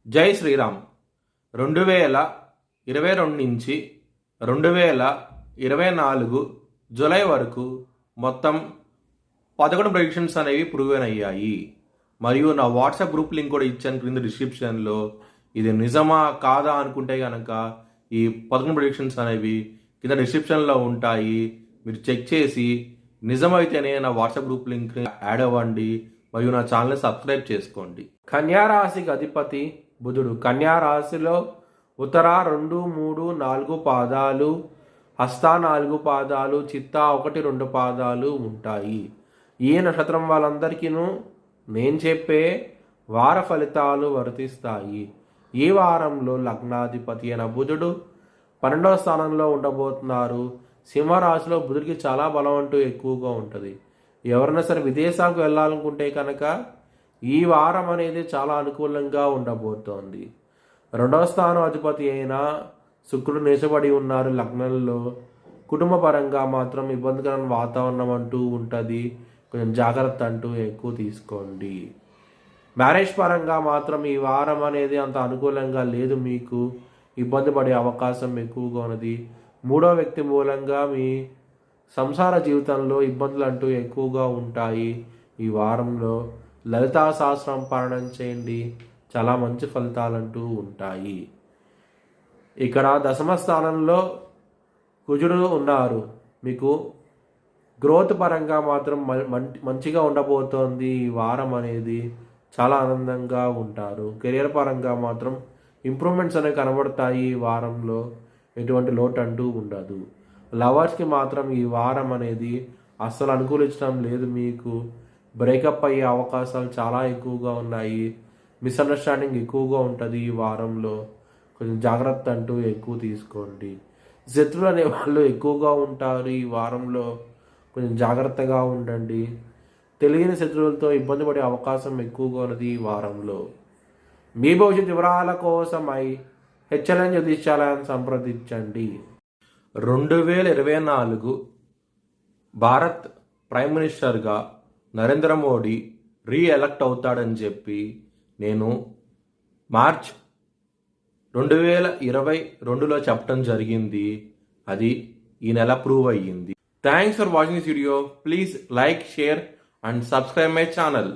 జై శ్రీరామ్. 2022 నుంచి 2024 జూలై వరకు మొత్తం 11 ప్రెడిక్షన్స్ అనేవి ప్రూవెన్ అయ్యాయి. మరియు నా వాట్సాప్ గ్రూప్ లింక్ కూడా ఇచ్చాను క్రింద డిస్క్రిప్షన్లో. ఇది నిజమా కాదా అనుకుంటే కనుక ఈ 11 ప్రెడిక్షన్స్ అనేవి కింద డిస్క్రిప్షన్లో ఉంటాయి. మీరు చెక్ చేసి నిజమైతేనే నా వాట్సాప్ గ్రూప్ లింక్ యాడ్ అవ్వండి మరియు నా ఛానల్ని సబ్స్క్రైబ్ చేసుకోండి. కన్యా రాశికి అధిపతి బుధుడు. కన్యా రాశిలో ఉత్తర 2, 3, 4 పాదాలు, హస్త 4 పాదాలు, చిత్త 1, 2 పాదాలు ఉంటాయి. ఈ నక్షత్రం వాళ్ళందరికీను నేను చెప్పే వార ఫలితాలు వర్తిస్తాయి. ఈ వారంలో లగ్నాధిపతి అయిన బుధుడు 12వ స్థానంలో ఉండబోతున్నారు. సింహరాశిలో బుధుడికి చాలా బలం అంటూ ఎక్కువగా ఉంటుంది. ఎవరైనా సరే విదేశాలకు వెళ్ళాలనుకుంటే కనుక ఈ వారం అనేది చాలా అనుకూలంగా ఉండబోతోంది. 2వ స్థానం అధిపతి అయిన శుక్రుడు నిలబడి ఉన్నారు లగ్నంలో. కుటుంబ పరంగా మాత్రం ఇబ్బందికరమైన వాతావరణం అంటూ ఉంటుంది. కొంచెం జాగ్రత్త అంటూ ఎక్కువ తీసుకోండి. మ్యారేజ్ పరంగా మాత్రం ఈ వారం అనేది అంత అనుకూలంగా లేదు. మీకు ఇబ్బంది పడే అవకాశం ఎక్కువగా ఉన్నది. 3వ వ్యక్తి మూలంగా మీ సంసార జీవితంలో ఇబ్బందులు అంటూ ఎక్కువగా ఉంటాయి. ఈ వారంలో లలితా సహస్రం పారాయణం చేయండి, చాలా మంచి ఫలితాలంటూ ఉంటాయి. ఇక్కడ 10వ స్థానంలో కుజుడు ఉన్నారు. మీకు గ్రోత్ పరంగా మాత్రం మంచిగా ఉండబోతోంది. ఈ వారం అనేది చాలా ఆనందంగా ఉంటారు. కెరియర్ పరంగా మాత్రం ఇంప్రూవ్మెంట్స్ అనేవి కనబడతాయి. ఈ వారంలో ఎటువంటి లోటు అంటూ ఉండదు. లవర్స్కి మాత్రం ఈ వారం అనేది అస్సలు అనుకూలించడం లేదు. మీకు బ్రేకప్ అయ్యే అవకాశాలు చాలా ఎక్కువగా ఉన్నాయి. మిస్అండర్స్టాండింగ్ ఎక్కువగా ఉంటుంది. ఈ వారంలో కొంచెం జాగ్రత్త అంటూ ఎక్కువ తీసుకోండి. శత్రువులు అనే వాళ్ళు ఎక్కువగా ఉంటారు. ఈ వారంలో కొంచెం జాగ్రత్తగా ఉండండి. తెలియని శత్రువులతో ఇబ్బంది పడే అవకాశం ఎక్కువగా ఉన్నది ఈ వారంలో. మీ భవిష్యత్ వివరాల కోసమై హెచ్ఎల్ఎన్ జ్యోతిష్యాలయాన్ని సంప్రదించండి. 2024 భారత్ ప్రైమ్ మినిస్టర్గా నరేంద్ర మోడీ రీఎలక్ట్ అవుతాడని చెప్పి నేను మార్చ్ 2022లో చెప్పడం జరిగింది. అది ఈ నెల ప్రూవ్ అయ్యింది. Thanks for watching this video. Please like, share and subscribe my channel.